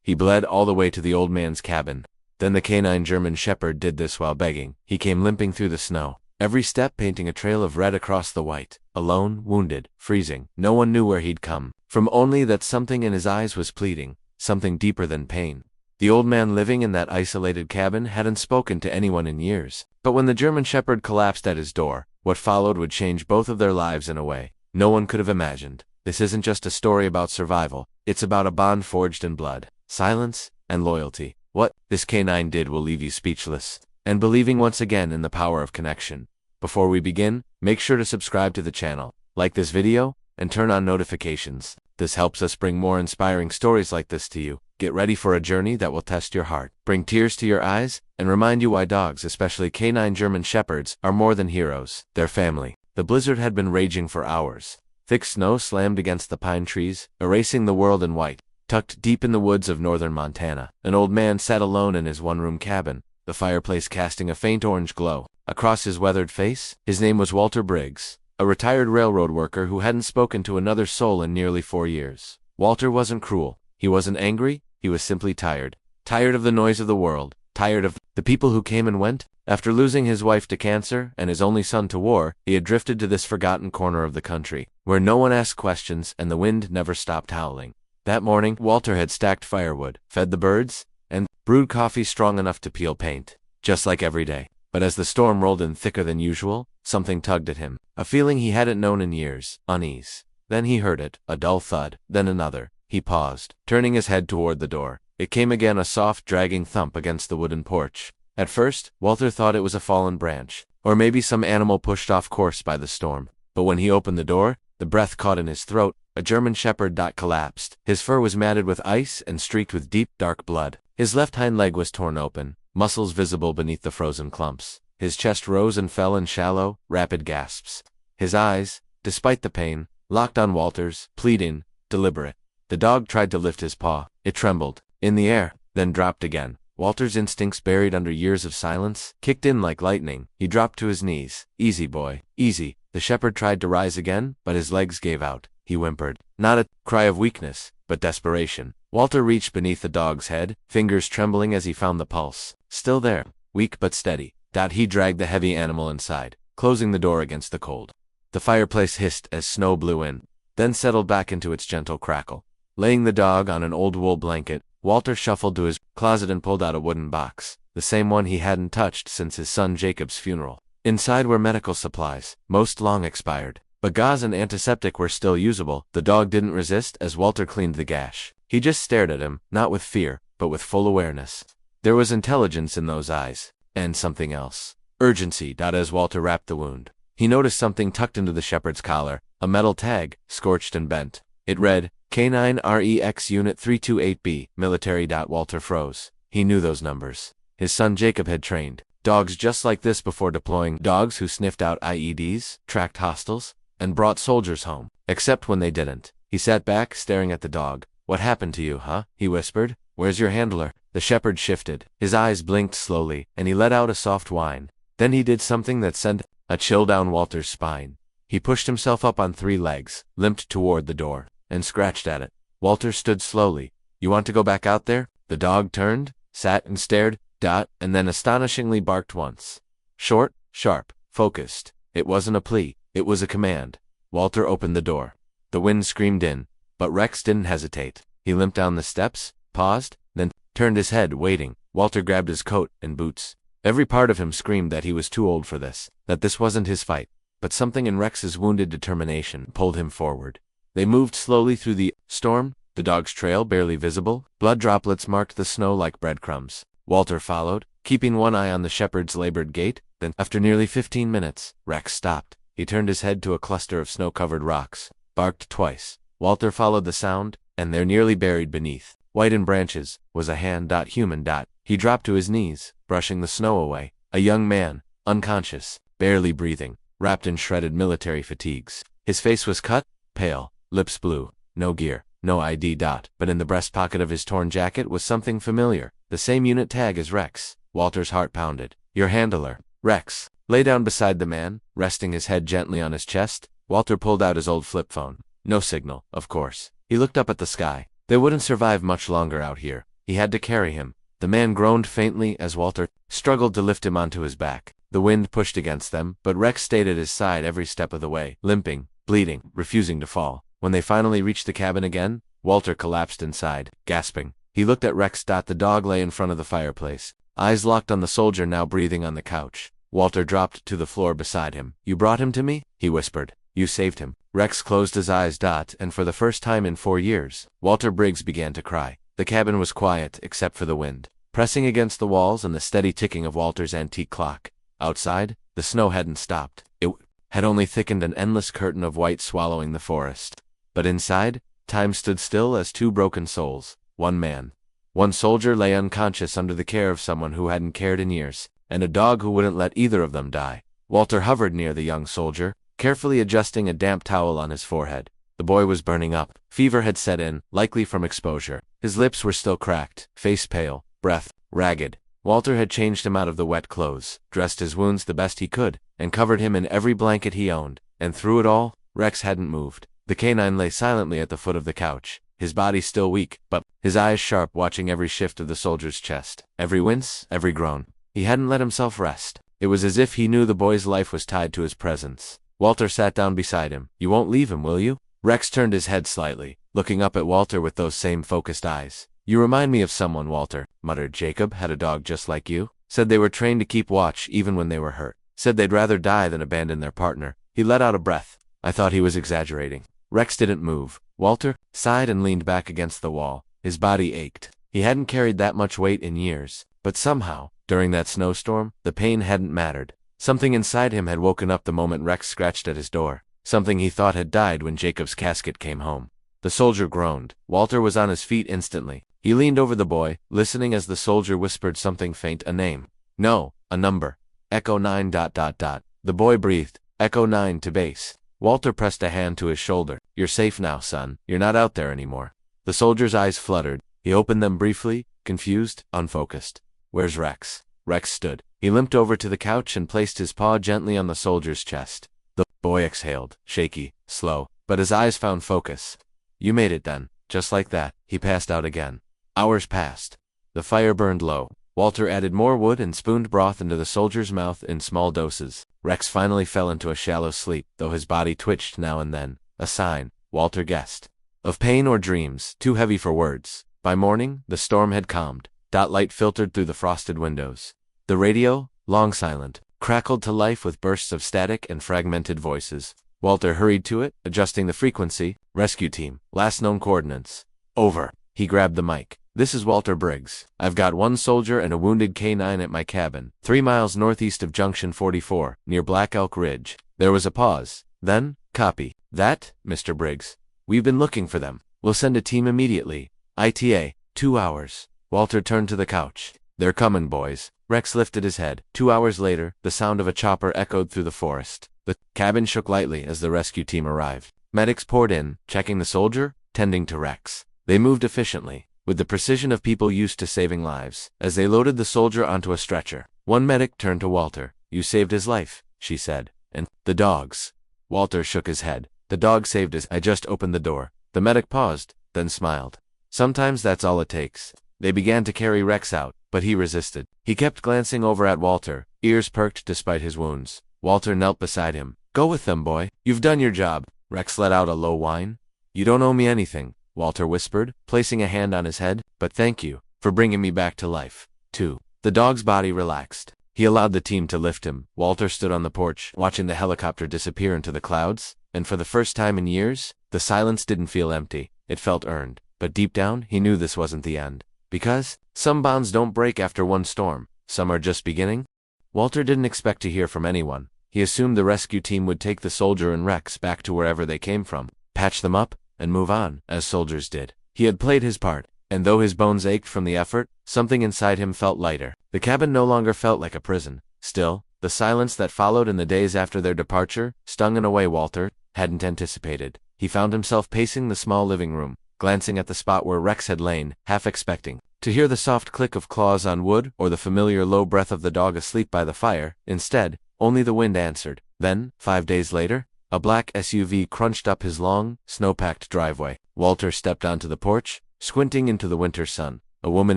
He bled all the way to the old man's cabin. Then the canine German shepherd did this while begging. He came limping through the snow, every step painting a trail of red across the white. Alone, wounded, freezing. No one knew where he'd come from, only that something in his eyes was pleading, something deeper than pain. The old man living in that isolated cabin hadn't spoken to anyone in years. But when the German shepherd collapsed at his door, what followed would change both of their lives in a way no one could have imagined. This isn't just a story about survival, it's about a bond forged in blood, silence, and loyalty. What this canine did will leave you speechless, and believing once again in the power of connection. Before we begin, make sure to subscribe to the channel, like this video, and turn on notifications. This helps us bring more inspiring stories like this to you. Get ready for a journey that will test your heart, bring tears to your eyes, and remind you why dogs, especially canine German shepherds, are more than heroes. Their family. The blizzard had been raging for hours. Thick snow slammed against the pine trees, erasing the world in white. Tucked deep in the woods of northern Montana, an old man sat alone in his one-room cabin, the fireplace casting a faint orange glow. Across his weathered face, his name was Walter Briggs, a retired railroad worker who hadn't spoken to another soul in nearly 4 years. Walter wasn't cruel. He wasn't angry. He was simply tired. Tired of the noise of the world. Tired of the people who came and went. After losing his wife to cancer and his only son to war, he had drifted to this forgotten corner of the country, where no one asked questions and the wind never stopped howling. That morning, Walter had stacked firewood, fed the birds, and brewed coffee strong enough to peel paint, just like every day. But as the storm rolled in thicker than usual, something tugged at him, a feeling he hadn't known in years, unease. Then he heard it, a dull thud, then another. He paused, turning his head toward the door. It came again, a soft, dragging thump against the wooden porch. At first, Walter thought it was a fallen branch, or maybe some animal pushed off course by the storm. But when he opened the door, the breath caught in his throat. A German shepherd collapsed. His fur was matted with ice and streaked with deep, dark blood. His left hind leg was torn open, muscles visible beneath the frozen clumps. His chest rose and fell in shallow, rapid gasps. His eyes, despite the pain, locked on Walter's, pleading, deliberate. The dog tried to lift his paw. It trembled, in the air, then dropped again. Walter's instincts, buried under years of silence, kicked in like lightning. He dropped to his knees. Easy, boy, easy. The shepherd tried to rise again, but his legs gave out. He whimpered. Not a cry of weakness, but desperation. Walter reached beneath the dog's head, fingers trembling as he found the pulse. Still there, weak but steady. He dragged the heavy animal inside, closing the door against the cold. The fireplace hissed as snow blew in, then settled back into its gentle crackle. Laying the dog on an old wool blanket, Walter shuffled to his closet and pulled out a wooden box, the same one he hadn't touched since his son Jacob's funeral. Inside were medical supplies, most long expired. But gauze and antiseptic were still usable. The dog didn't resist as Walter cleaned the gash. He just stared at him, not with fear, but with full awareness. There was intelligence in those eyes, and something else. Urgency. As Walter wrapped the wound, he noticed something tucked into the shepherd's collar, a metal tag, scorched and bent. It read, Canine REX Unit 328B, Military. Walter froze. He knew those numbers. His son Jacob had trained dogs just like this before deploying, dogs who sniffed out IEDs, tracked hostiles, and brought soldiers home, except when they didn't. He sat back, staring at the dog. What happened to you, huh? He whispered. Where's your handler? The shepherd shifted. His eyes blinked slowly, and he let out a soft whine. Then he did something that sent a chill down Walter's spine. He pushed himself up on 3 legs, limped toward the door, and scratched at it. Walter stood slowly. You want to go back out there? The dog turned, sat and stared, and then astonishingly barked once. Short, sharp, focused. It wasn't a plea. It was a command. Walter opened the door. The wind screamed in, but Rex didn't hesitate. He limped down the steps, paused, then turned his head, waiting. Walter grabbed his coat and boots. Every part of him screamed that he was too old for this, that this wasn't his fight. But something in Rex's wounded determination pulled him forward. They moved slowly through the storm, the dog's trail barely visible. Blood droplets marked the snow like breadcrumbs. Walter followed, keeping one eye on the shepherd's labored gait. Then, after nearly 15 minutes, Rex stopped. He turned his head to a cluster of snow-covered rocks, barked twice. Walter followed the sound, and there, nearly buried beneath, white in branches, was a hand. Human. He dropped to his knees, brushing the snow away. A young man, unconscious, barely breathing, wrapped in shredded military fatigues. His face was cut, pale, lips blue, no gear, no ID. But in the breast pocket of his torn jacket was something familiar, the same unit tag as Rex. Walter's heart pounded. Your handler, Rex, lay down beside the man, resting his head gently on his chest. Walter pulled out his old flip phone. No signal, of course. He looked up at the sky. They wouldn't survive much longer out here. He had to carry him. The man groaned faintly as Walter struggled to lift him onto his back. The wind pushed against them, but Rex stayed at his side every step of the way, limping, bleeding, refusing to fall. When they finally reached the cabin again, Walter collapsed inside, gasping. He looked at Rex. The dog lay in front of the fireplace, eyes locked on the soldier now breathing on the couch. Walter dropped to the floor beside him. "You brought him to me?" he whispered. "You saved him." Rex closed his eyes. And for the first time in 4 years, Walter Briggs began to cry. The cabin was quiet, except for the wind pressing against the walls and the steady ticking of Walter's antique clock. Outside, the snow hadn't stopped. It had only thickened an endless curtain of white swallowing the forest. But inside, time stood still as two broken souls. One man, one soldier lay unconscious under the care of someone who hadn't cared in years, and a dog who wouldn't let either of them die. Walter hovered near the young soldier, carefully adjusting a damp towel on his forehead. The boy was burning up. Fever had set in, likely from exposure. His lips were still cracked, face pale, breath ragged. Walter had changed him out of the wet clothes, dressed his wounds the best he could, and covered him in every blanket he owned. And through it all, Rex hadn't moved. The canine lay silently at the foot of the couch, his body still weak, but his eyes sharp, watching every shift of the soldier's chest, every wince, every groan. He hadn't let himself rest. It was as if he knew the boy's life was tied to his presence. Walter sat down beside him. "You won't leave him, will you?" Rex turned his head slightly, looking up at Walter with those same focused eyes. "You remind me of someone," Walter muttered. "Jacob had a dog just like you. Said they were trained to keep watch even when they were hurt. Said they'd rather die than abandon their partner." He let out a breath. I thought he was exaggerating. Rex didn't move. Walter sighed and leaned back against the wall. His body ached. He hadn't carried that much weight in years. But somehow, during that snowstorm, the pain hadn't mattered. Something inside him had woken up the moment Rex scratched at his door. Something he thought had died when Jacob's casket came home. The soldier groaned. Walter was on his feet instantly. He leaned over the boy, listening as the soldier whispered something faint, a name. No, a number. Echo 9. The boy breathed. Echo 9 to base. Walter pressed a hand to his shoulder. "You're safe now, son. You're not out there anymore." The soldier's eyes fluttered. He opened them briefly, confused, unfocused. "Where's Rex?" Rex stood. He limped over to the couch and placed his paw gently on the soldier's chest. The boy exhaled, shaky, slow, but his eyes found focus. "You made it then." Just like that, he passed out again. Hours passed. The fire burned low. Walter added more wood and spooned broth into the soldier's mouth in small doses. Rex finally fell into a shallow sleep, though his body twitched now and then. A sign, Walter guessed, of pain or dreams, too heavy for words. By morning, the storm had calmed. Light filtered through the frosted windows. The radio, long silent, crackled to life with bursts of static and fragmented voices. Walter hurried to it, adjusting the frequency. "Rescue team, last known coordinates." "Over." He grabbed the mic. "This is Walter Briggs. I've got one soldier and a wounded K9 at my cabin, 3 miles northeast of Junction 44, near Black Elk Ridge." There was a pause. Then, "Copy that, Mr. Briggs. We've been looking for them. We'll send a team immediately. ITA, 2 hours. Walter turned to the couch. "They're coming, boys." Rex lifted his head. 2 hours later, the sound of a chopper echoed through the forest. The cabin shook lightly as the rescue team arrived. Medics poured in, checking the soldier, tending to Rex. They moved efficiently, with the precision of people used to saving lives. As they loaded the soldier onto a stretcher, one medic turned to Walter. "You saved his life," she said. "And the dog's." Walter shook his head. "The dog saved his. I just opened the door." The medic paused, then smiled. "Sometimes that's all it takes." They began to carry Rex out, but he resisted. He kept glancing over at Walter, ears perked despite his wounds. Walter knelt beside him. "Go with them, boy. You've done your job." Rex let out a low whine. "You don't owe me anything," Walter whispered, placing a hand on his head, "but thank you for bringing me back to life, too." The dog's body relaxed. He allowed the team to lift him. Walter stood on the porch, watching the helicopter disappear into the clouds, and for the first time in years, the silence didn't feel empty. It felt earned. But deep down, he knew this wasn't the end. Because some bonds don't break after one storm. Some are just beginning. Walter didn't expect to hear from anyone. He assumed the rescue team would take the soldier and Rex back to wherever they came from, patch them up, and move on, as soldiers did. He had played his part, and though his bones ached from the effort, something inside him felt lighter. The cabin no longer felt like a prison. Still, the silence that followed in the days after their departure stung in a way Walter hadn't anticipated. He found himself pacing the small living room, glancing at the spot where Rex had lain, half expecting to hear the soft click of claws on wood or the familiar low breath of the dog asleep by the fire. Instead, only the wind answered. Then, 5 days later, a black SUV crunched up his long, snow-packed driveway. Walter stepped onto the porch, squinting into the winter sun. A woman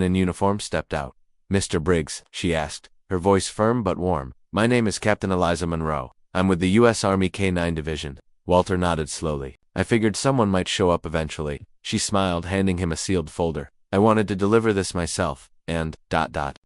in uniform stepped out. "Mr. Briggs," she asked, her voice firm but warm. "My name is Captain Eliza Monroe. I'm with the U.S. Army K-9 Division." Walter nodded slowly. "I figured someone might show up eventually." She smiled, handing him a sealed folder. "I wanted to deliver this myself, and,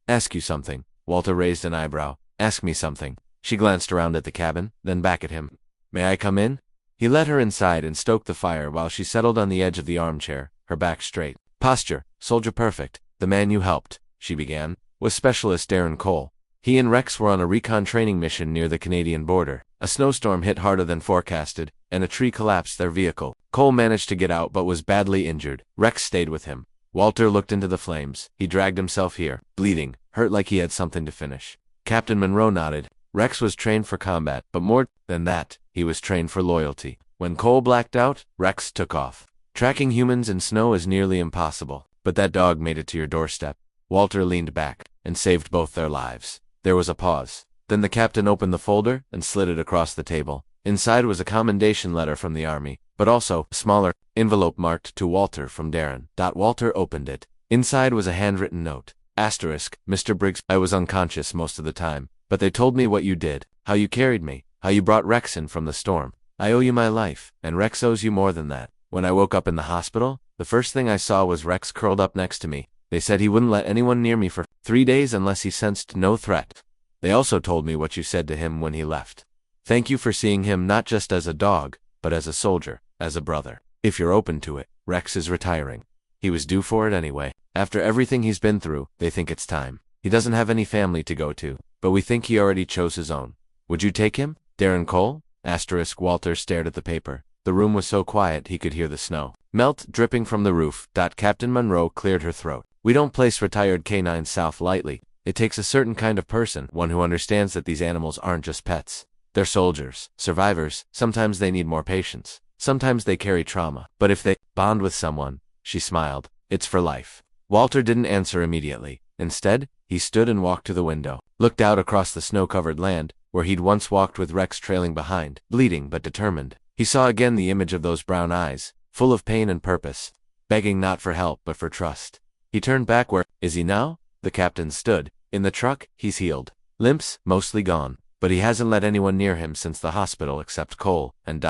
ask you something." Walter raised an eyebrow. "Ask me something." She glanced around at the cabin, then back at him. "May I come in?" He led her inside and stoked the fire while she settled on the edge of the armchair, her back straight. "Posture, soldier perfect. The man you helped," she began, "was Specialist Darren Cole. He and Rex were on a recon training mission near the Canadian border. A snowstorm hit harder than forecasted, and a tree collapsed their vehicle. Cole managed to get out but was badly injured. Rex stayed with him." Walter looked into the flames. "He dragged himself here, bleeding, hurt like he had something to finish." Captain Monroe nodded. "Rex was trained for combat, but more than that, he was trained for loyalty. When Cole blacked out, Rex took off. Tracking humans in snow is nearly impossible, but that dog made it to your doorstep." Walter leaned back and saved both their lives. There was a pause. Then the captain opened the folder and slid it across the table. Inside was a commendation letter from the Army, but also a smaller envelope marked "To Walter" from Darren. Walter opened it. Inside was a handwritten note. Asterisk, "Mr. Briggs, I was unconscious most of the time, but they told me what you did, how you carried me, how you brought Rex in from the storm. I owe you my life, and Rex owes you more than that. When I woke up in the hospital, the first thing I saw was Rex curled up next to me. They said he wouldn't let anyone near me for 3 days unless he sensed no threat. They also told me what you said to him when he left. Thank you for seeing him not just as a dog, but as a soldier, as a brother. If you're open to it, Rex is retiring. He was due for it anyway. After everything he's been through, they think it's time. He doesn't have any family to go to, but we think he already chose his own. Would you take him? Darren Cole?" Asterisk, Walter stared at the paper. The room was so quiet he could hear the snow melt dripping from the roof. Captain Monroe cleared her throat. "We don't place retired canines south lightly. It takes a certain kind of person, one who understands that these animals aren't just pets. They're soldiers, survivors. Sometimes they need more patience. Sometimes they carry trauma. But if they bond with someone," she smiled, "it's for life." Walter didn't answer immediately. Instead, he stood and walked to the window, looked out across the snow-covered land, where he'd once walked with Rex trailing behind, bleeding but determined. He saw again the image of those brown eyes, full of pain and purpose, begging not for help but for trust. He turned back. "Where is he now?" The captain stood. "In the truck. He's healed. Limps, mostly gone. But he hasn't let anyone near him since the hospital except Cole, and ...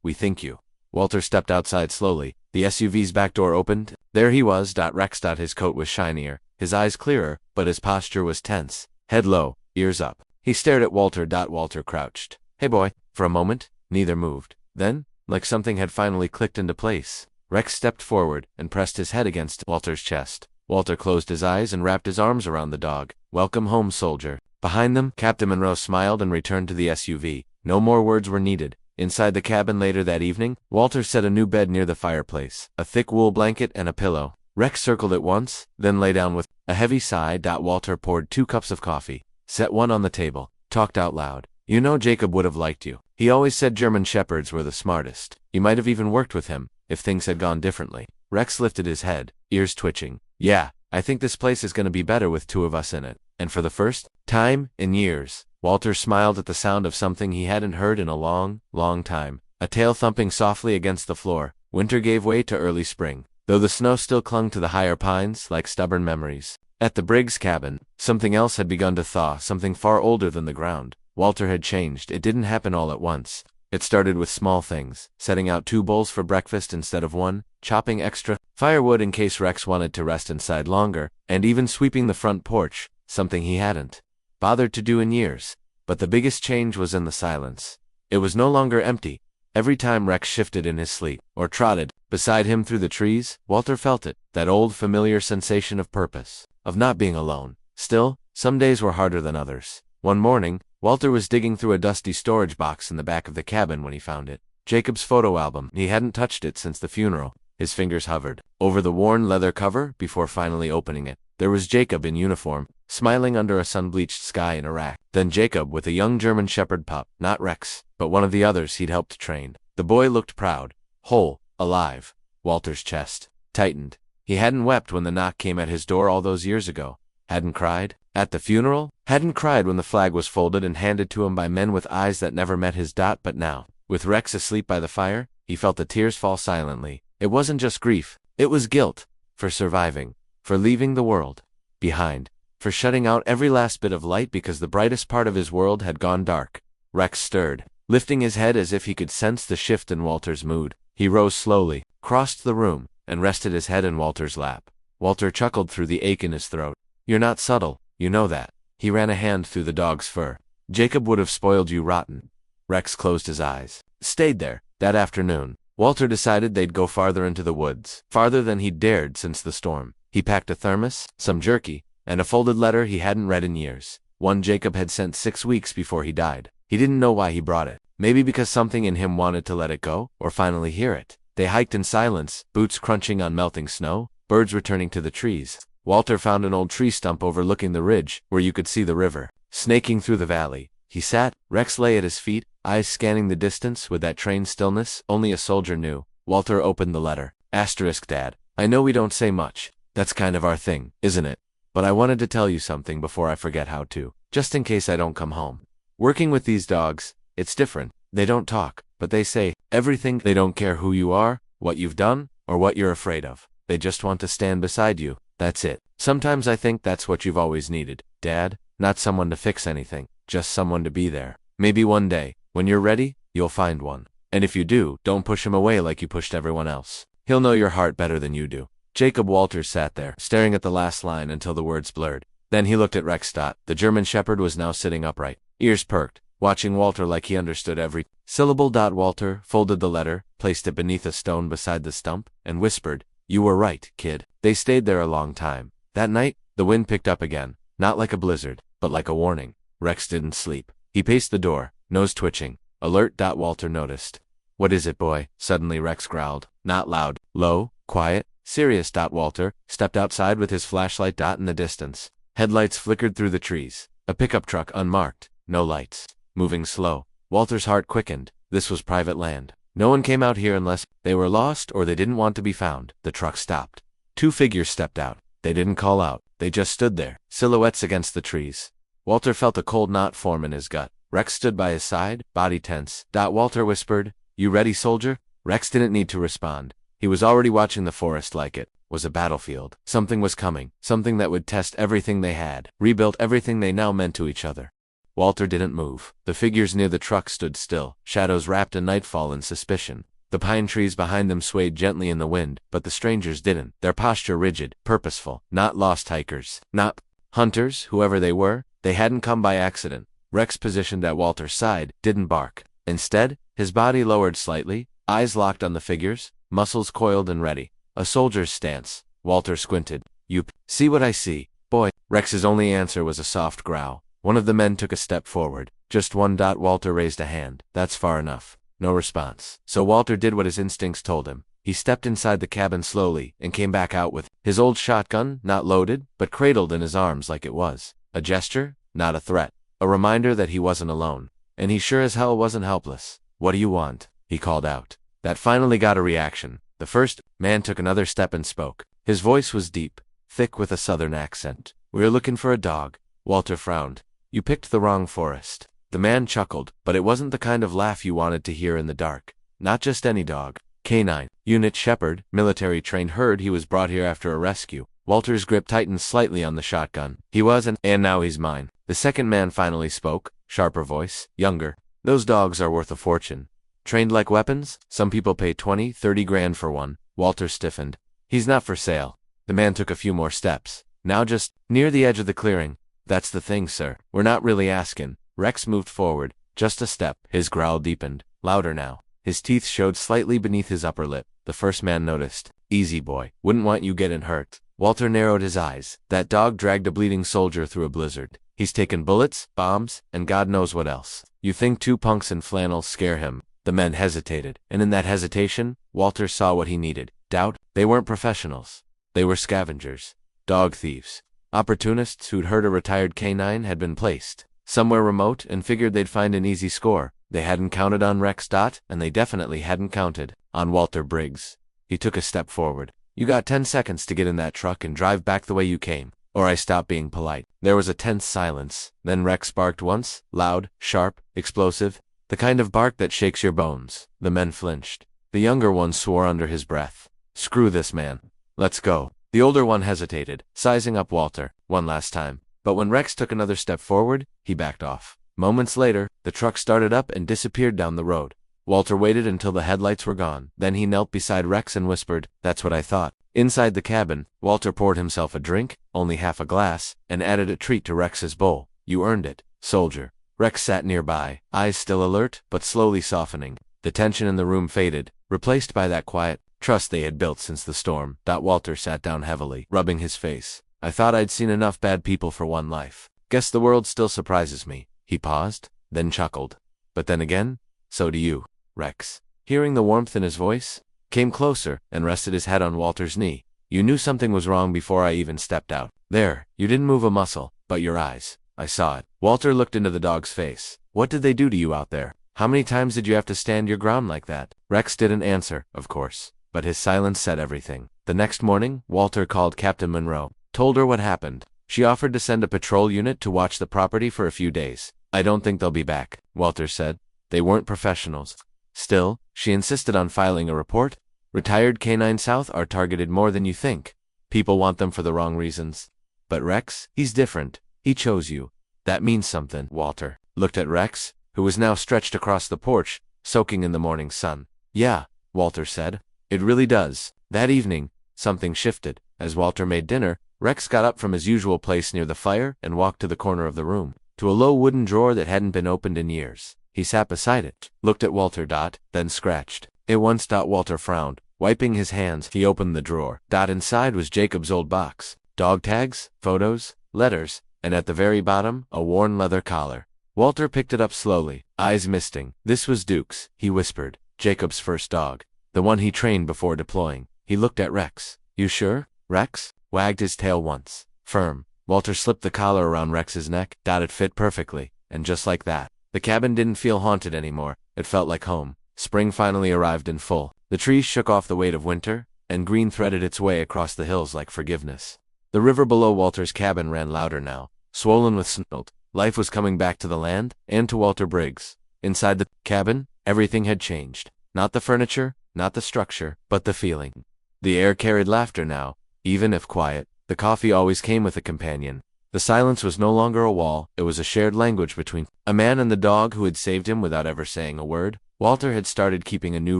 we think you." Walter stepped outside slowly. The SUV's back door opened. There he was. Rex. His coat was shinier, his eyes clearer, but his posture was tense. Head low, ears up. He stared at Walter. Walter crouched. "Hey boy." For a moment, neither moved. Then, like something had finally clicked into place, Rex stepped forward and pressed his head against Walter's chest. Walter closed his eyes and wrapped his arms around the dog. "Welcome home, soldier." Behind them, Captain Monroe smiled and returned to the SUV. No more words were needed. Inside the cabin later that evening, Walter set a new bed near the fireplace, a thick wool blanket and a pillow. Rex circled it once, then lay down with a heavy sigh. Walter poured 2 cups of coffee, set one on the table, talked out loud. "You know Jacob would have liked you. He always said German shepherds were the smartest. You might have even worked with him, if things had gone differently." Rex lifted his head, ears twitching. "Yeah, I think this place is going to be better with 2 of us in it. And for the first time in years." Walter smiled at the sound of something he hadn't heard in a long, long time. A tail thumping softly against the floor. Winter gave way to early spring, though the snow still clung to the higher pines like stubborn memories. At the Briggs cabin, something else had begun to thaw, something far older than the ground. Walter had changed. It didn't happen all at once. It started with small things, setting out 2 bowls for breakfast instead of 1, chopping extra firewood in case Rex wanted to rest inside longer, and even sweeping the front porch, something he hadn't bothered to do in years. But the biggest change was in the silence. It was no longer empty. Every time Rex shifted in his sleep, or trotted beside him through the trees, Walter felt it, that old familiar sensation of purpose, of not being alone. Still, some days were harder than others. One morning, Walter was digging through a dusty storage box in the back of the cabin when he found it. Jacob's photo album. He hadn't touched it since the funeral. His fingers hovered over the worn leather cover before finally opening it. There was Jacob in uniform, smiling under a sun-bleached sky in Iraq. Then Jacob with a young German shepherd pup, not Rex, but one of the others he'd helped train. The boy looked proud, whole, alive. Walter's chest tightened. He hadn't wept when the knock came at his door all those years ago. Hadn't cried at the funeral. Hadn't cried when the flag was folded and handed to him by men with eyes that never met his. But now, with Rex asleep by the fire, he felt the tears fall silently. It wasn't just grief. It was guilt. For surviving. for leaving the world behind, for shutting out every last bit of light because the brightest part of his world had gone dark. Rex stirred, lifting his head as if he could sense the shift in Walter's mood. He rose slowly, crossed the room, and rested his head in Walter's lap. Walter chuckled through the ache in his throat. "You're not subtle, you know that." He ran a hand through the dog's fur. "Jacob would have spoiled you rotten." Rex closed his eyes. Stayed there. That afternoon, Walter decided they'd go farther into the woods, farther than he'd dared since the storm. He packed a thermos, some jerky, and a folded letter he hadn't read in years. One Jacob had sent 6 weeks before he died. He didn't know why he brought it. Maybe because something in him wanted to let it go, or finally hear it. They hiked in silence, boots crunching on melting snow, birds returning to the trees. Walter found an old tree stump overlooking the ridge, where you could see the river snaking through the valley. He sat. Rex lay at his feet, eyes scanning the distance with that trained stillness only a soldier knew. Walter opened the letter. Asterisk, Dad. I know we don't say much. That's kind of our thing, isn't it? But I wanted to tell you something before I forget how to, just in case I don't come home. Working with these dogs, it's different. They don't talk, but they say everything. They don't care who you are, what you've done, or what you're afraid of. They just want to stand beside you. That's it. Sometimes I think that's what you've always needed, Dad. Not someone to fix anything, just someone to be there. Maybe one day, when you're ready, you'll find one. And if you do, don't push him away like you pushed everyone else. He'll know your heart better than you do. Jacob Walters sat there, staring at the last line until the words blurred. Then he looked at Rex. The German Shepherd was now sitting upright, ears perked, watching Walter like he understood every syllable. Walter folded the letter, placed it beneath a stone beside the stump, and whispered, "You were right, kid." They stayed there a long time. That night, the wind picked up again, not like a blizzard, but like a warning. Rex didn't sleep. He paced the door, nose twitching, alert. Walter noticed. "What is it, boy?" Suddenly Rex growled, not loud, low, quiet, serious. Walter stepped outside with his flashlight. In the distance, headlights flickered through the trees. A pickup truck, unmarked, no lights, moving slow. Walter's heart quickened. This was private land. No one came out here unless they were lost or they didn't want to be found. The truck stopped. 2 figures stepped out. They didn't call out. They just stood there, silhouettes against the trees. Walter felt a cold knot form in his gut. Rex stood by his side, body tense. Walter whispered, "You ready, soldier?" Rex didn't need to respond. He was already watching the forest like it was a battlefield. Something was coming, something that would test everything they had, rebuild everything they now meant to each other. Walter didn't move. The figures near the truck stood still, shadows wrapped in nightfall and suspicion. The pine trees behind them swayed gently in the wind, but the strangers didn't, their posture rigid, purposeful. Not lost hikers, not hunters, whoever they were. They hadn't come by accident. Rex, positioned at Walter's side, didn't bark. Instead, his body lowered slightly, eyes locked on the figures, muscles coiled and ready. A soldier's stance. Walter squinted. "You see what I see, boy?" Rex's only answer was a soft growl. One of the men took a step forward. Just one. Walter raised a hand. "That's far enough." No response. So Walter did what his instincts told him. He stepped inside the cabin slowly and came back out with his old shotgun, not loaded, but cradled in his arms like it was. A gesture, not a threat. A reminder that he wasn't alone. And he sure as hell wasn't helpless. "What do you want?" he called out. That finally got a reaction. The first man took another step and spoke. His voice was deep, thick with a southern accent. "We're looking for a dog." Walter frowned. "You picked the wrong forest." The man chuckled, but it wasn't the kind of laugh you wanted to hear in the dark. Not just any dog. Canine, unit shepherd, military trained. Heard he was brought here after a rescue. Walter's grip tightened slightly on the shotgun. "He was and now he's mine." The second man finally spoke, sharper voice, younger. "Those dogs are worth a fortune. Trained like weapons, some people pay 20, 30 grand for one." Walter stiffened. "He's not for sale." The man took a few more steps. Now just near the edge of the clearing. "That's the thing, sir. We're not really asking." Rex moved forward, just a step. His growl deepened, louder now. His teeth showed slightly beneath his upper lip. The first man noticed. "Easy, boy. Wouldn't want you getting hurt." Walter narrowed his eyes. That dog dragged a bleeding soldier through a blizzard. He's taken bullets, bombs, and God knows what else. You think 2 punks in flannels scare him? The men hesitated, and in that hesitation, Walter saw what he needed. Doubt. They weren't professionals. They were scavengers. Dog thieves. Opportunists who'd heard a retired canine had been placed somewhere remote and figured they'd find an easy score. They hadn't counted on Rex. And they definitely hadn't counted on Walter Briggs. He took a step forward. "You got 10 seconds to get in that truck and drive back the way you came, or I stop being polite." There was a tense silence. Then Rex barked once, loud, sharp, explosive. The kind of bark that shakes your bones. The men flinched. The younger one swore under his breath. "Screw this man. Let's go." The older one hesitated, sizing up Walter one last time. But when Rex took another step forward, he backed off. Moments later, the truck started up and disappeared down the road. Walter waited until the headlights were gone. Then he knelt beside Rex and whispered, "That's what I thought." Inside the cabin, Walter poured himself a drink, only half a glass, and added a treat to Rex's bowl. "You earned it, soldier." Rex sat nearby, eyes still alert, but slowly softening. The tension in the room faded, replaced by that quiet trust they had built since the storm. Walter sat down heavily, rubbing his face. "I thought I'd seen enough bad people for one life. Guess the world still surprises me." He paused, then chuckled. "But then again, so do you." Rex, hearing the warmth in his voice, came closer and rested his head on Walter's knee. "You knew something was wrong before I even stepped out. There, you didn't move a muscle, but your eyes. I saw it." Walter looked into the dog's face. "What did they do to you out there? How many times did you have to stand your ground like that?" Rex didn't answer, of course, but his silence said everything. The next morning, Walter called Captain Monroe, told her what happened. She offered to send a patrol unit to watch the property for a few days. "I don't think they'll be back," Walter said. "They weren't professionals." Still, she insisted on filing a report. "Retired Canine South are targeted more than you think. People want them for the wrong reasons. But Rex, he's different. He chose you. That means something." Walter looked at Rex, who was now stretched across the porch, soaking in the morning sun. "Yeah," Walter said. "It really does." That evening, something shifted. As Walter made dinner, Rex got up from his usual place near the fire and walked to the corner of the room, to a low wooden drawer that hadn't been opened in years. He sat beside it, looked at Walter. Then scratched it once. Walter frowned, wiping his hands. He opened the drawer. Inside was Jacob's old box. Dog tags, photos, letters, and at the very bottom, a worn leather collar. Walter picked it up slowly, eyes misting. "This was Duke's," he whispered. "Jacob's first dog. The one he trained before deploying." He looked at Rex. "You sure?" Rex wagged his tail once. "Firm." Walter slipped the collar around Rex's neck. It fit perfectly, and just like that, the cabin didn't feel haunted anymore. It felt like home. Spring finally arrived in full. The trees shook off the weight of winter, and green threaded its way across the hills like forgiveness. The river below Walter's cabin ran louder now, swollen with snow. Life was coming back to the land, and to Walter Briggs. Inside the cabin, everything had changed. Not the furniture, not the structure, but the feeling. The air carried laughter now, even if quiet. The coffee always came with a companion. The silence was no longer a wall, it was a shared language between a man and the dog who had saved him without ever saying a word. Walter had started keeping a new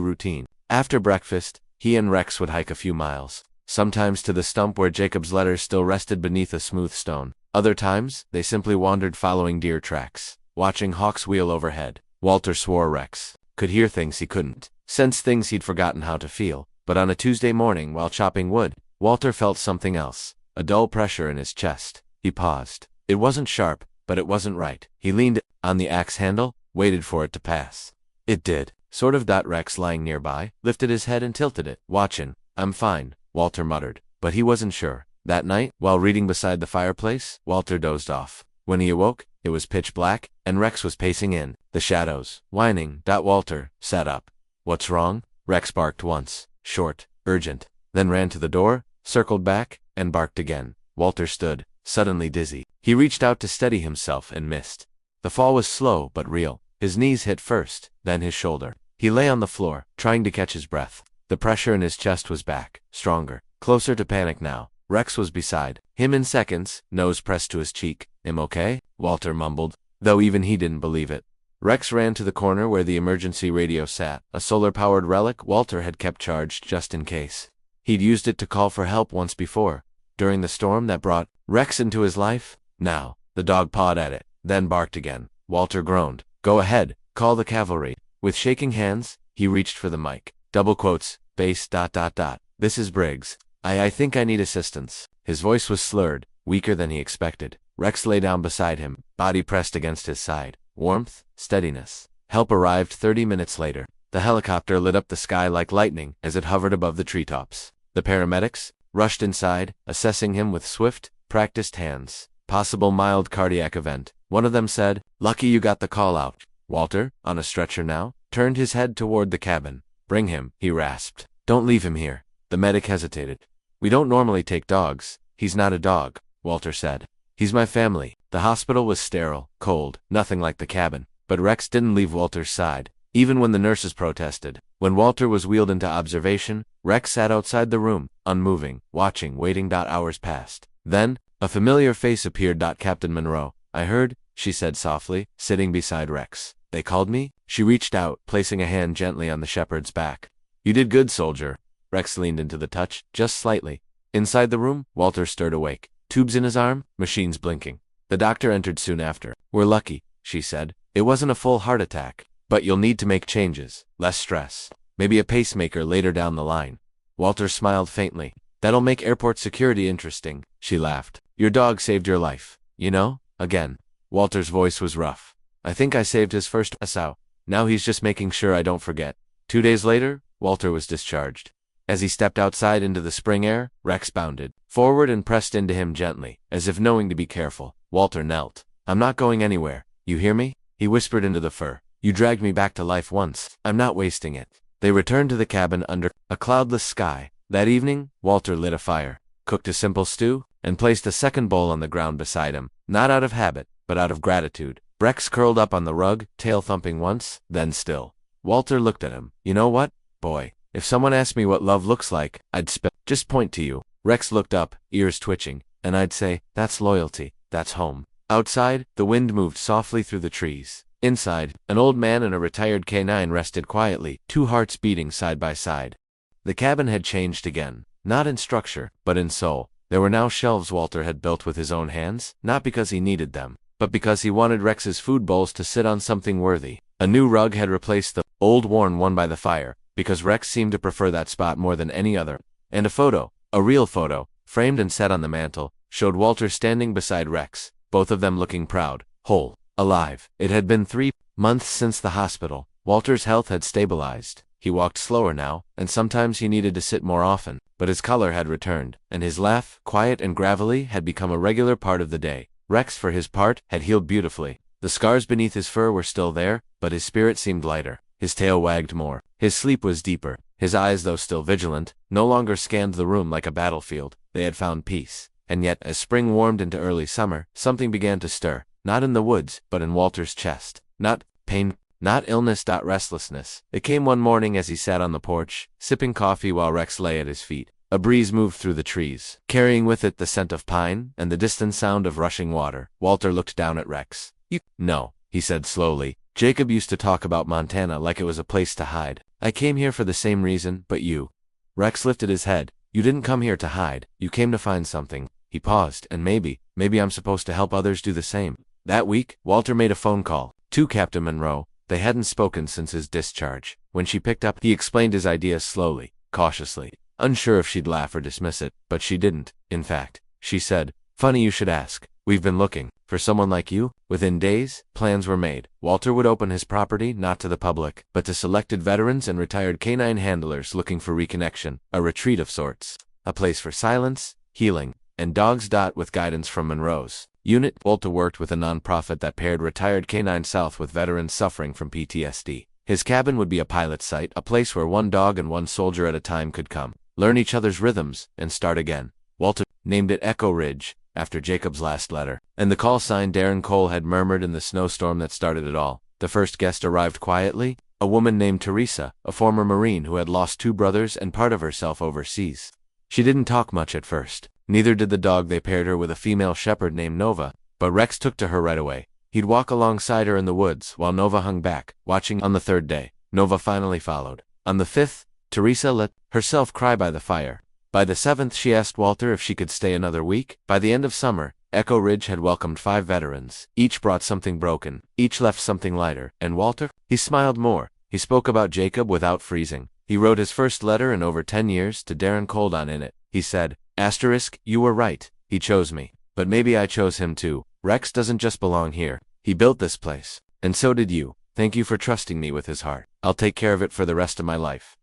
routine. After breakfast, he and Rex would hike a few miles, sometimes to the stump where Jacob's letters still rested beneath a smooth stone. Other times, they simply wandered following deer tracks, watching hawks wheel overhead. Walter swore Rex could hear things he couldn't, sense things he'd forgotten how to feel. But on a Tuesday morning while chopping wood, Walter felt something else, a dull pressure in his chest. He paused. It wasn't sharp, but it wasn't right. He leaned on the axe handle, waited for it to pass. It did. Sort of. Rex, lying nearby, lifted his head and tilted it. "Watchin'. I'm fine," Walter muttered. But he wasn't sure. That night, while reading beside the fireplace, Walter dozed off. When he awoke, it was pitch black, and Rex was pacing in the shadows, whining. Walter sat up. "What's wrong?" Rex barked once, short, urgent, then ran to the door, circled back, and barked again. Walter stood, suddenly dizzy. He reached out to steady himself and missed. The fall was slow but real. His knees hit first, then his shoulder. He lay on the floor, trying to catch his breath. The pressure in his chest was back, stronger, closer to panic now. Rex was beside him in seconds, nose pressed to his cheek. "I'm okay," Walter mumbled, though even he didn't believe it. Rex ran to the corner where the emergency radio sat, a solar-powered relic Walter had kept charged just in case. He'd used it to call for help once before, during the storm that brought Rex into his life. Now, the dog pawed at it, then barked again. Walter groaned. "Go ahead, call the cavalry." With shaking hands, he reached for the mic. Double quotes, bass. "This is Briggs. I think I need assistance." His voice was slurred, weaker than he expected. Rex lay down beside him, body pressed against his side. Warmth, steadiness. Help arrived 30 minutes later. The helicopter lit up the sky like lightning as it hovered above the treetops. The paramedics rushed inside, assessing him with swift, practiced hands. Possible mild cardiac event. One of them said, "Lucky you got the call out." Walter, on a stretcher now, turned his head toward the cabin. "Bring him," he rasped. "Don't leave him here." The medic hesitated. "We don't normally take dogs." "He's not a dog," Walter said. "He's my family." The hospital was sterile, cold, nothing like the cabin. But Rex didn't leave Walter's side, even when the nurses protested. When Walter was wheeled into observation, Rex sat outside the room, unmoving, watching, waiting. Hours passed. Then, a familiar face appeared. Captain Monroe. I heard, she said softly, sitting beside Rex. They called me? She reached out, placing a hand gently on the shepherd's back. You did good, soldier. Rex leaned into the touch, just slightly. Inside the room, Walter stirred awake. Tubes in his arm, machines blinking. The doctor entered soon after. We're lucky, she said. It wasn't a full heart attack. But you'll need to make changes. Less stress. Maybe a pacemaker later down the line. Walter smiled faintly. That'll make airport security interesting, she laughed. Your dog saved your life. You know? Again. Walter's voice was rough. I think I saved his first sow. Now he's just making sure I don't forget. 2 days later, Walter was discharged. As he stepped outside into the spring air, Rex bounded forward and pressed into him gently, as if knowing to be careful. Walter knelt. I'm not going anywhere. You hear me? He whispered into the fur. You dragged me back to life once. I'm not wasting it. They returned to the cabin under a cloudless sky. That evening, Walter lit a fire, cooked a simple stew, and placed a second bowl on the ground beside him, not out of habit, but out of gratitude. Rex curled up on the rug, tail thumping once, then still. Walter looked at him. You know what, boy? If someone asked me what love looks like, I'd just point to you. Rex looked up, ears twitching, and I'd say, that's loyalty, that's home. Outside, the wind moved softly through the trees. Inside, an old man and a retired canine rested quietly, 2 hearts beating side by side. The cabin had changed again, not in structure, but in soul. There were now shelves Walter had built with his own hands, not because he needed them, but because he wanted Rex's food bowls to sit on something worthy. A new rug had replaced the old worn one by the fire, because Rex seemed to prefer that spot more than any other. And a photo, a real photo, framed and set on the mantel, showed Walter standing beside Rex, both of them looking proud, whole, alive. It had been 3 months since the hospital. Walter's health had stabilized. He walked slower now, and sometimes he needed to sit more often, but his color had returned, and his laugh, quiet and gravelly, had become a regular part of the day. Rex, for his part, had healed beautifully. The scars beneath his fur were still there, but his spirit seemed lighter. His tail wagged more. His sleep was deeper. His eyes, though still vigilant, no longer scanned the room like a battlefield. They had found peace. And yet, as spring warmed into early summer, something began to stir, not in the woods, but in Walter's chest. Not pain, not illness. Restlessness. It came one morning as he sat on the porch, sipping coffee while Rex lay at his feet. A breeze moved through the trees, carrying with it the scent of pine and the distant sound of rushing water. Walter looked down at Rex. No, he said slowly. Jacob used to talk about Montana like it was a place to hide. I came here for the same reason, but you. Rex lifted his head. You didn't come here to hide. You came to find something. He paused, and maybe I'm supposed to help others do the same. That week, Walter made a phone call to Captain Monroe. They hadn't spoken since his discharge. When she picked up, he explained his ideas slowly, cautiously, unsure if she'd laugh or dismiss it, but she didn't. In fact, she said, funny you should ask. We've been looking for someone like you. Within days, plans were made. Walter would open his property not to the public, but to selected veterans and retired canine handlers looking for reconnection, a retreat of sorts, a place for silence, healing, and dogs. With guidance from Monroe's unit, Walter worked with a nonprofit that paired retired canine south with veterans suffering from PTSD. His cabin would be a pilot site, a place where one dog and one soldier at a time could come, learn each other's rhythms, and start again. Walter named it Echo Ridge, after Jacob's last letter, and the call sign Darren Cole had murmured in the snowstorm that started it all. The first guest arrived quietly, a woman named Teresa, a former Marine who had lost 2 brothers and part of herself overseas. She didn't talk much at first. Neither did the dog. They paired her with a female shepherd named Nova, but Rex took to her right away. He'd walk alongside her in the woods, while Nova hung back, watching. On the 3rd day, Nova finally followed. On the 5th, Teresa let herself cry by the fire. By the 7th, she asked Walter if she could stay another week. By the end of summer, Echo Ridge had welcomed 5 veterans. Each brought something broken, each left something lighter. And Walter? He smiled more. He spoke about Jacob without freezing. He wrote his first letter in over 10 years to Darren Coldon. In it, he said, you were right. He chose me. But maybe I chose him too. Rex doesn't just belong here. He built this place. And so did you. Thank you for trusting me with his heart. I'll take care of it for the rest of my life.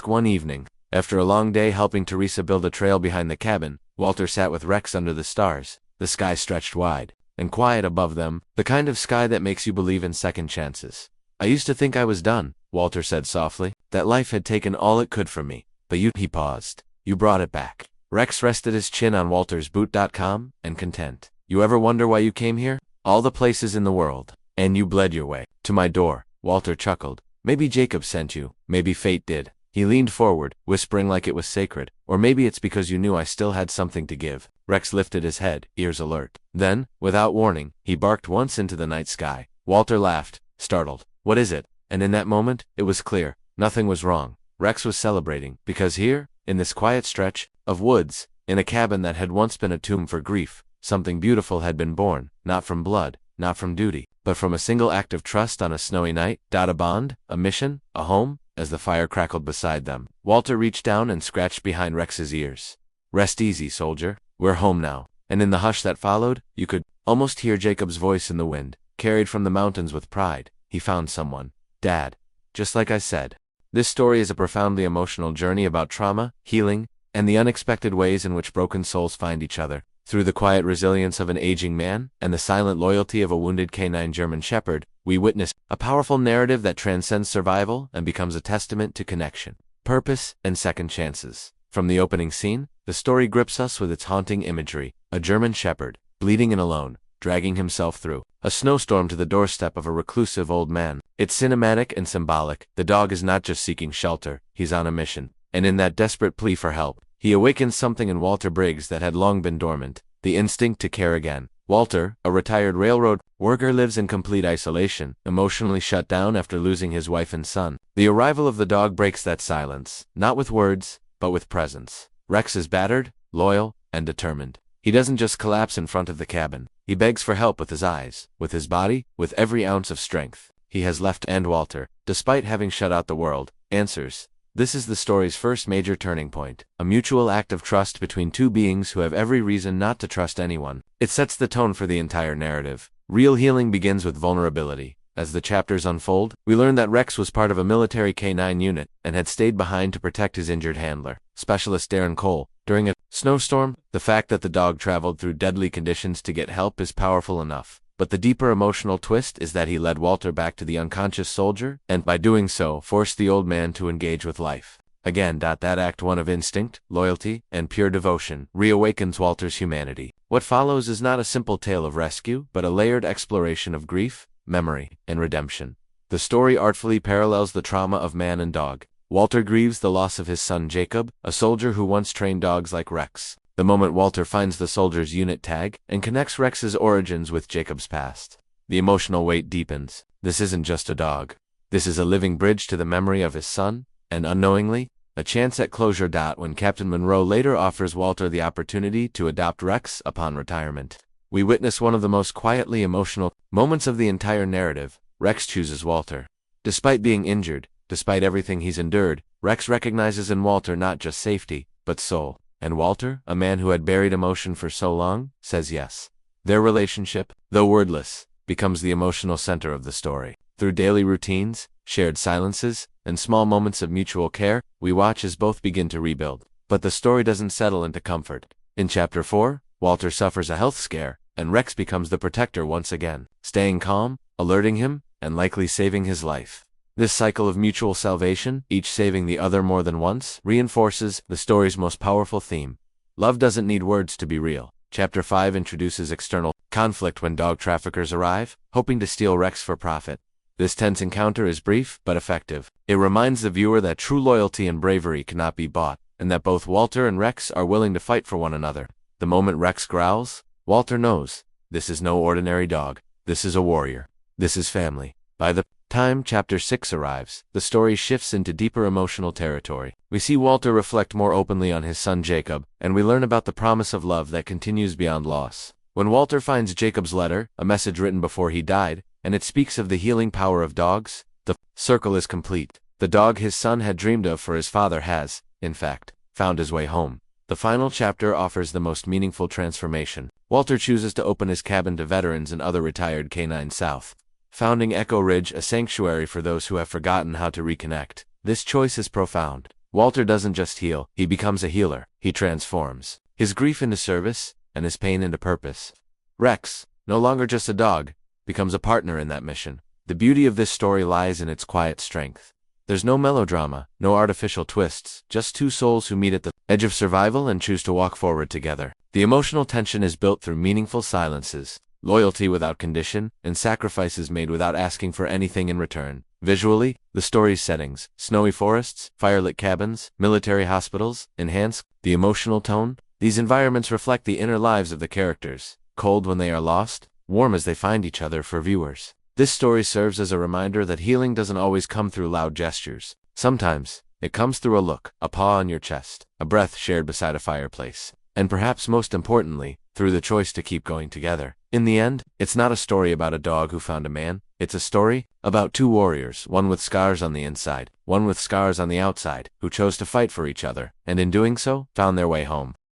One evening, after a long day helping Teresa build a trail behind the cabin, Walter sat with Rex under the stars. The sky stretched wide and quiet above them, the kind of sky that makes you believe in second chances. I used to think I was done, Walter said softly, that life had taken all it could from me. But you, he paused. You brought it back. Rex rested his chin on Walter's boot. And content. You ever wonder why you came here? All the places in the world. And you bled your way to my door. Walter chuckled. Maybe Jacob sent you. Maybe fate did. He leaned forward, whispering like it was sacred. Or maybe it's because you knew I still had something to give. Rex lifted his head, ears alert. Then, without warning, he barked once into the night sky. Walter laughed, startled. What is it? And in that moment, it was clear. Nothing was wrong. Rex was celebrating, because here, in this quiet stretch of woods, in a cabin that had once been a tomb for grief, something beautiful had been born, not from blood, not from duty, but from a single act of trust on a snowy night. A bond, a mission, a home. As the fire crackled beside them, Walter reached down and scratched behind Rex's ears. Rest easy, soldier. We're home now. And in the hush that followed, you could almost hear Jacob's voice in the wind, carried from the mountains with pride. He found someone. Dad. Just like I said. This story is a profoundly emotional journey about trauma, healing, and the unexpected ways in which broken souls find each other. Through the quiet resilience of an aging man and the silent loyalty of a wounded canine German shepherd, we witness a powerful narrative that transcends survival and becomes a testament to connection, purpose, and second chances. From the opening scene, the story grips us with its haunting imagery. A German shepherd, bleeding and alone, dragging himself through a snowstorm to the doorstep of a reclusive old man. It's cinematic and symbolic. The dog is not just seeking shelter, he's on a mission. And in that desperate plea for help, he awakens something in Walter Briggs that had long been dormant, the instinct to care again. Walter, a retired railroad worker, lives in complete isolation, emotionally shut down after losing his wife and son. The arrival of the dog breaks that silence, not with words, but with presence. Rex is battered, loyal, and determined. He doesn't just collapse in front of the cabin. He begs for help with his eyes, with his body, with every ounce of strength he has left. And Walter, despite having shut out the world, answers. This is the story's first major turning point, a mutual act of trust between two beings who have every reason not to trust anyone. It sets the tone for the entire narrative. Real healing begins with vulnerability. As the chapters unfold, we learn that Rex was part of a military canine unit and had stayed behind to protect his injured handler, Specialist Darren Cole, during a snowstorm. The fact that the dog traveled through deadly conditions to get help is powerful enough. But the deeper emotional twist is that he led Walter back to the unconscious soldier, and by doing so, forced the old man to engage with life. Again, that act, one of instinct, loyalty, and pure devotion, reawakens Walter's humanity. What follows is not a simple tale of rescue, but a layered exploration of grief, memory, and redemption. The story artfully parallels the trauma of man and dog. Walter grieves the loss of his son Jacob, a soldier who once trained dogs like Rex. The moment Walter finds the soldier's unit tag and connects Rex's origins with Jacob's past, the emotional weight deepens. This isn't just a dog. This is a living bridge to the memory of his son, and unknowingly, a chance at closure. When Captain Monroe later offers Walter the opportunity to adopt Rex upon retirement, we witness one of the most quietly emotional moments of the entire narrative. Rex chooses Walter. Despite being injured, despite everything he's endured, Rex recognizes in Walter not just safety, but soul. And Walter, a man who had buried emotion for so long, says yes. Their relationship, though wordless, becomes the emotional center of the story. Through daily routines, shared silences, and small moments of mutual care, we watch as both begin to rebuild. But the story doesn't settle into comfort. In Chapter 4, Walter suffers a health scare, and Rex becomes the protector once again, staying calm, alerting him, and likely saving his life. This cycle of mutual salvation, each saving the other more than once, reinforces the story's most powerful theme. Love doesn't need words to be real. Chapter 5 introduces external conflict when dog traffickers arrive, hoping to steal Rex for profit. This tense encounter is brief but effective. It reminds the viewer that true loyalty and bravery cannot be bought, and that both Walter and Rex are willing to fight for one another. The moment Rex growls, Walter knows, this is no ordinary dog. This is a warrior. This is family. By the time Chapter 6 arrives, the story shifts into deeper emotional territory. We see Walter reflect more openly on his son Jacob, and we learn about the promise of love that continues beyond loss. When Walter finds Jacob's letter, a message written before he died, and it speaks of the healing power of dogs, the circle is complete. The dog his son had dreamed of for his father has, in fact, found his way home. The final chapter offers the most meaningful transformation. Walter chooses to open his cabin to veterans and other retired canines south, founding Echo Ridge, a sanctuary for those who have forgotten how to reconnect. This choice is profound. Walter doesn't just heal, he becomes a healer. He transforms his grief into service, and his pain into purpose. Rex, no longer just a dog, becomes a partner in that mission. The beauty of this story lies in its quiet strength. There's no melodrama, no artificial twists, just two souls who meet at the edge of survival and choose to walk forward together. The emotional tension is built through meaningful silences, loyalty without condition, and sacrifices made without asking for anything in return. Visually, the story's settings, snowy forests, firelit cabins, military hospitals, enhance the emotional tone. These environments reflect the inner lives of the characters, cold when they are lost, warm as they find each other for viewers. This story serves as a reminder that healing doesn't always come through loud gestures. Sometimes, it comes through a look, a paw on your chest, a breath shared beside a fireplace, and perhaps most importantly, through the choice to keep going together. In the end, it's not a story about a dog who found a man. It's a story about two warriors, one with scars on the inside, one with scars on the outside, who chose to fight for each other, and in doing so, found their way home.